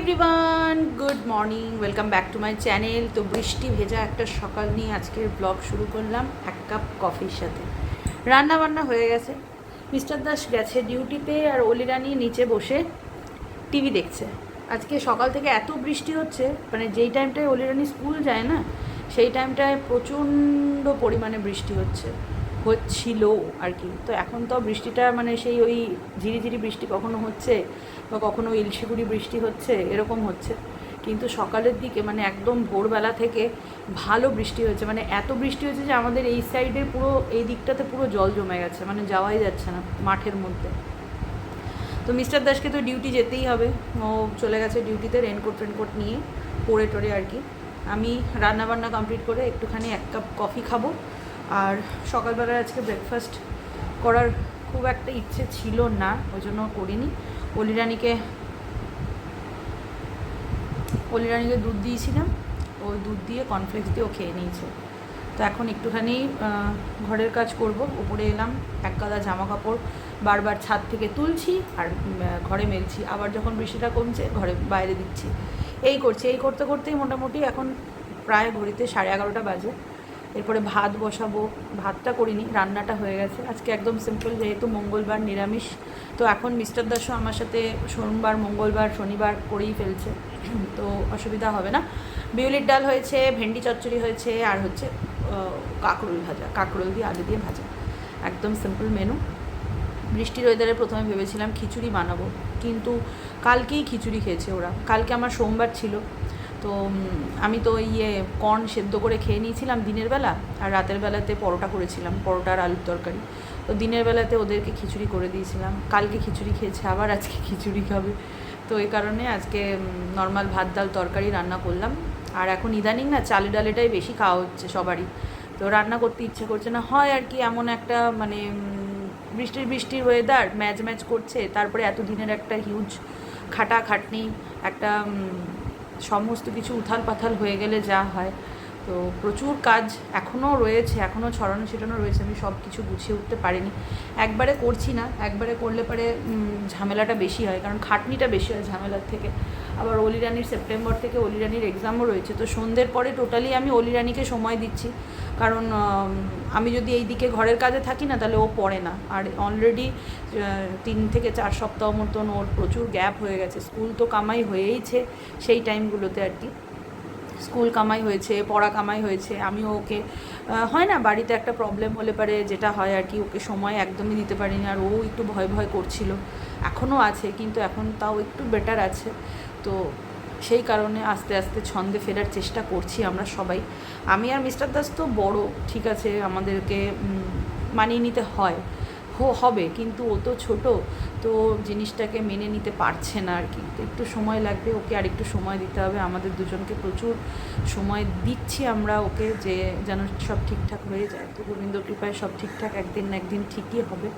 Everyone, good morning, welcome back to my channel. তো বৃষ্টি ভেজা একটা সকাল নিয়ে আজকের ব্লগ শুরু করলাম এক কাপ কফির সাথে। রান্না বান্না হয়ে গেছে, মিস্টার দাস গেছে ডিউটিতে, আর অলিরানি নিচে বসে টিভি দেখছে। আজকে সকাল থেকে এত বৃষ্টি হচ্ছে, মানে যেই টাইমটায় অলিরানি স্কুল যায় না সেই টাইমটায় প্রচণ্ড পরিমাণে বৃষ্টি হচ্ছিল আর কি। তো এখন তো বৃষ্টিটা মানে সেই ওই ঝিরিঝিরি বৃষ্টি কখনো হচ্ছে বা কখনো ইলশিগুড়ি বৃষ্টি হচ্ছে, এরকম হচ্ছে। কিন্তু সকালের দিকে মানে একদম ভোরবেলা থেকে ভালো বৃষ্টি হয়েছে, মানে এত বৃষ্টি হয়েছে যে আমাদের এই সাইডের পুরো এই দিকটাতে পুরো জল জমে গেছে, মানে যাওয়াই যাচ্ছে না মাঠের মধ্যে। তো মিস্টার দাসকে তো ডিউটি যেতেই হবে, ও চলে গেছে ডিউটিতে রেনকোট নিয়ে পরে টরে আর কি। আমি রান্নাবান্না কমপ্লিট করে একটুখানি এক কাপ কফি খাবো। আর সকালবেলায় আজকে ব্রেকফাস্ট করার খুব একটা ইচ্ছে ছিল না, ওই জন্য করিনি। অলিরানিকে দুধ দিয়েছিলাম, ওই দুধ দিয়ে কর্নফ্লেক্স দিয়ে ও খেয়ে নিয়েছে। তো এখন একটুখানি ঘরের কাজ করব। উপরে এলাম, এক গাদা জামা কাপড় বারবার ছাদ থেকে তুলছি আর ঘরে মেলছি, আবার যখন বৃষ্টিটা কমছে ঘরে বাইরে দিচ্ছি, এই করতে করতেই মোটামুটি এখন প্রায় ঘড়িতে 11:30 বাজে। এরপরে ভাত বসাবো, ভাতটা করিনি, রান্নাটা হয়ে গেছে। আজকে একদম সিম্পল, যেহেতু মঙ্গলবার নিরামিষ। তো এখন মিস্টার দাসও আমার সাথে সোমবার মঙ্গলবার শনিবার করেই ফেলছে, তো অসুবিধা হবে না। বিউলির ডাল হয়েছে, ভেন্ডি চচ্চড়ি হয়েছে, আর হচ্ছে কাঁকরোল ভাজা, কাঁকরোল দিয়ে আলু দিয়ে ভাজা, একদম সিম্পল মেনু। বৃষ্টির ওয়েদারে প্রথমে ভেবেছিলাম খিচুড়ি বানাবো, কিন্তু কালকেই খিচুড়ি খেয়েছে ওরা। কালকে আমার সোমবার ছিল, তো আমি তো কর্ন সেদ্ধ করে খেয়ে নিয়েছিলাম দিনের বেলা, আর রাতের বেলাতে পরোটা করেছিলাম, পরোটা আর আলুর তরকারি। তো দিনের বেলাতে ওদেরকে খিচুড়ি করে দিয়েছিলাম, কালকে খিচুড়ি খেয়েছে, আবার আজকে খিচুড়ি খাবে। তো এই কারণে আজকে নর্মাল ভাত ডাল তরকারি রান্না করলাম। আর এখন ইদানিং না চালে ডালেটাই বেশি খাওয়া হচ্ছে সবারই, তো রান্না করতে ইচ্ছে করছে না হয় আর কি। এমন একটা মানে বৃষ্টির ওয়েদার ম্যাচ করছে, তারপরে এত দিনের একটা হিউজ খাটাখাটনি, একটা সমস্ত কিছু উথাল পাথাল হয়ে গেলে যা হয়। তো প্রচুর কাজ এখনও রয়েছে, এখনও ছড়ানো ছিটানো রয়েছে, আমি সব কিছু গুছিয়ে উঠতে পারিনি। একবারে করছি না, একবারে করলে পরে ঝামেলাটা বেশি হয়, কারণ খাটনিটা বেশি হয় ঝামেলার থেকে। আবার অলিরানির সেপ্টেম্বর থেকে অলিরানির এক্সামও রয়েছে, তো সন্ধ্যের পরে টোটালি আমি অলিরানিকে সময় দিচ্ছি, কারণ আমি যদি এই দিকে ঘরের কাজে থাকি না তাহলে ও পড়ে না। আর অলরেডি 3 থেকে 4 সপ্তাহ মতন ওর প্রচুর গ্যাপ হয়ে গেছে। স্কুল তো কামাই হয়েইছে সেই টাইমগুলোতে আর কি, স্কুল কামাই হয়েছে, পড়া কামাই হয়েছে। আমিও ওকে হয় না বাড়িতে একটা প্রবলেম হলে পারে যেটা হয় আর কি, ওকে সময় একদমই দিতে পারিনি। আর ও একটু ভয় করছিল, এখনও আছে, কিন্তু এখন তাও একটু বেটার আছে। তো সেই কারণে আস্তে আস্তে ছন্দে ফেরার চেষ্টা করছি আমরা সবাই। আমি আর মিস্টার দাস তো বড়, ঠিক আছে, আমাদেরকে মানিয়ে নিতে হবে, কিন্তু ও তো ছোটো, তো জিনিসটাকে মেনে নিতে পারছে না আর কি। তো একটু সময় লাগবে, ওকে আর একটু সময় দিতে হবে। আমাদের দুজনকে প্রচুর সময় দিচ্ছি আমরা ওকে, যে যেন সব ঠিকঠাক হয়ে যায়। তো গোবিন্দ কৃপায় সব ঠিকঠাক একদিন না একদিন ঠিকই হবে।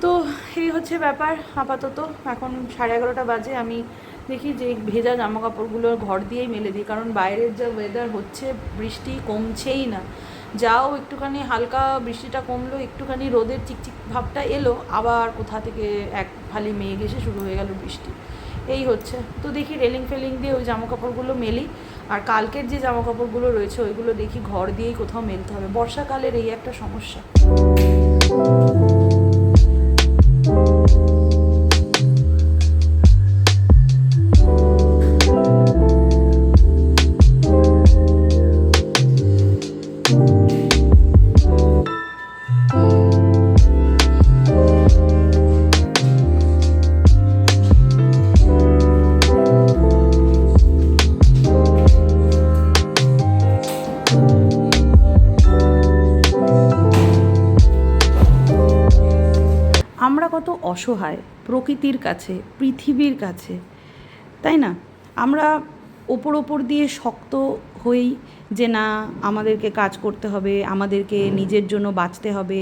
তো এই হচ্ছে ব্যাপার আপাতত। এখন 11:30 বাজে, আমি দেখি যে ভেজা জামা কাপড়গুলো ঘর দিয়েই মেলে দিই, কারণ বাইরের যা ওয়েদার হচ্ছে, বৃষ্টি কমছেই না। যাও একটুখানি হালকা বৃষ্টিটা কমলো, একটুখানি রোদের চিকচিক ভাবটা এলো, আবার কোথা থেকে এক ফালি মেঘ এসে শুরু হয়ে গেল বৃষ্টি। এই হচ্ছে। তো দেখি রেলিং ফেলিং দিয়ে ওই জামা কাপড়গুলো মেলি, আর কালকের যে জামা কাপড়গুলো রয়েছে ওইগুলো দেখি ঘর দিয়েই কোথাও মেলতে হবে। বর্ষাকালের এই একটা সমস্যা। আমরা কত অসহায় প্রকৃতির কাছে, পৃথিবীর কাছে, তাই না? আমরা ওপর দিয়ে শক্ত হই যে না, আমাদেরকে কাজ করতে হবে, আমাদেরকে নিজের জন্য বাঁচতে হবে,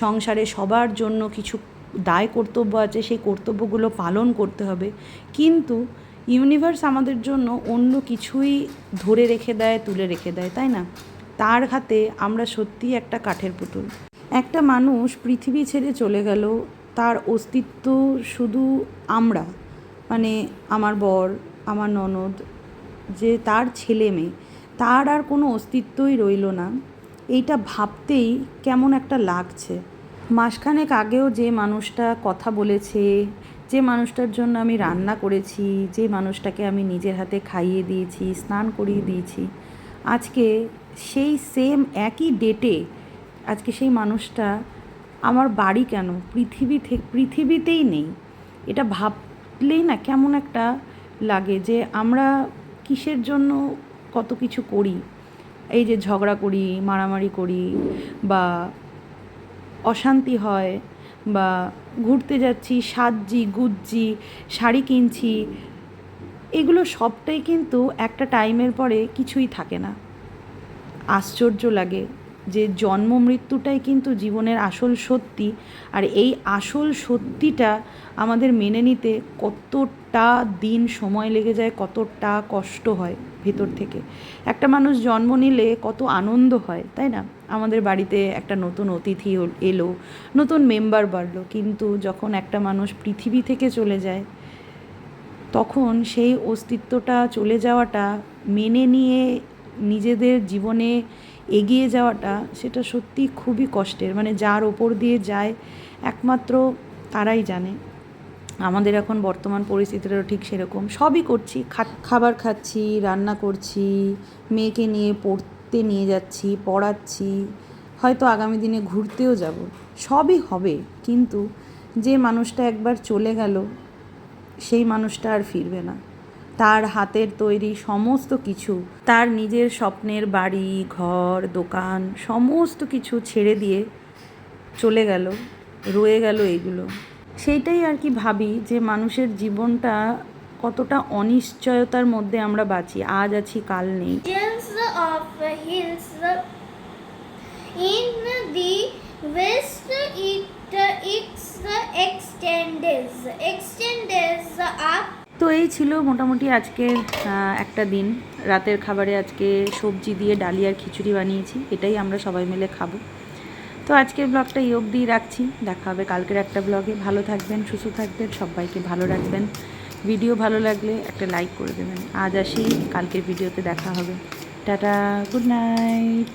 সংসারে সবার জন্য কিছু দায় কর্তব্য আছে, সেই কর্তব্যগুলো পালন করতে হবে। কিন্তু ইউনিভার্স আমাদের জন্য অন্য কিছুই ধরে রেখে দেয়, তুলে রেখে দেয়, তাই না? তার হাতে আমরা সত্যিই একটা কাঠের পুতুল। একটা মানুষ পৃথিবী ছেড়ে চলে গেল, তার অস্তিত্ব শুধু আমরা, মানে আমার বর, আমার ননদ, যে তার ছেলে মেয়ে, তার আর কোনো অস্তিত্বই রইল না, এইটা ভাবতেই কেমন একটা লাগছে। মাসখানেক আগেও যে মানুষটা কথা বলেছে, যে মানুষটার জন্য আমি রান্না করেছি, যে মানুষটাকে আমি নিজের হাতে খাইয়ে দিয়েছি, স্নান করিয়ে দিয়েছি, আজকে সেই সেম একই ডেটে আজকে সেই মানুষটা আমার বাড়ি কেন পৃথিবীতেই নেই। এটা ভাবলেই না কেমন একটা লাগে যে আমরা কিসের জন্য কত কিছু করি। এই যে ঝগড়া করি, মারামারি করি, বা অশান্তি হয়, বা ঘুরতে যাচ্ছি, সাজছি, গুজছি, শাড়ি কিনছি, এগুলো সবটাই কিন্তু একটা টাইমের পরে কিছুই থাকে না। আশ্চর্য লাগে যে জন্ম মৃত্যুটাই কিন্তু জীবনের আসল সত্যি, আর এই আসল সত্যিটা আমাদের মেনে নিতে কতটা দিন সময় লেগে যায়, কতটা কষ্ট হয় ভেতর থেকে। একটা মানুষ জন্ম নিলে কত আনন্দ হয়, তাই না? আমাদের বাড়িতে একটা নতুন অতিথি এলো, নতুন মেম্বার বাড়লো, কিন্তু যখন একটা মানুষ পৃথিবী থেকে চলে যায় তখন সেই অস্তিত্বটা চলে যাওয়াটা মেনে নিয়ে নিজেদের জীবনে এগিয়ে যাওয়াটা, সেটা সত্যি খুবই কষ্টের। মানে যার ওপর দিয়ে যায় একমাত্র তারাই জানে। আমাদের এখন বর্তমান পরিস্থিতিটাও ঠিক সেরকম। সবই করছি, খাবার খাচ্ছি, রান্না করছি, মেয়েকে নিয়ে পড়তে নিয়ে যাচ্ছি, পড়াচ্ছি, হয়তো আগামী দিনে ঘুরতেও যাব, সবই হবে। কিন্তু যে মানুষটা একবার চলে গেল সেই মানুষটা আর ফিরবে না। তার হাতের তৈরি সমস্ত কিছু, তার নিজের স্বপ্নের বাড়ি, ঘর, দোকান, সমস্ত কিছু ছেড়ে দিয়ে চলে গেল, রয়ে গেল এইগুলো। সেইটাই আর কি ভাবি যে মানুষের জীবনটা কতটা অনিশ্চয়তার মধ্যে আমরা বাঁচি, আজ আছি কাল নেই। In the west it extends up. তো এই ছিল মোটামুটি আজকের একটা দিন। রাতের খাবারে আজকে সবজি দিয়ে ডালিয়া আর খিচুড়ি বানিয়েছি, এটাই আমরা সবাই মিলে খাবো। তো আজকের ব্লগটা এই অবধি রাখছি, দেখা হবে কালকের একটা ব্লগে। ভালো থাকবেন, সুস্থ থাকবেন, সবাইকে ভালো রাখবেন। ভিডিও ভালো লাগলে একটা লাইক করে দেবেন। আজ আসি, কালকের ভিডিওতে দেখা হবে। Tata, good night.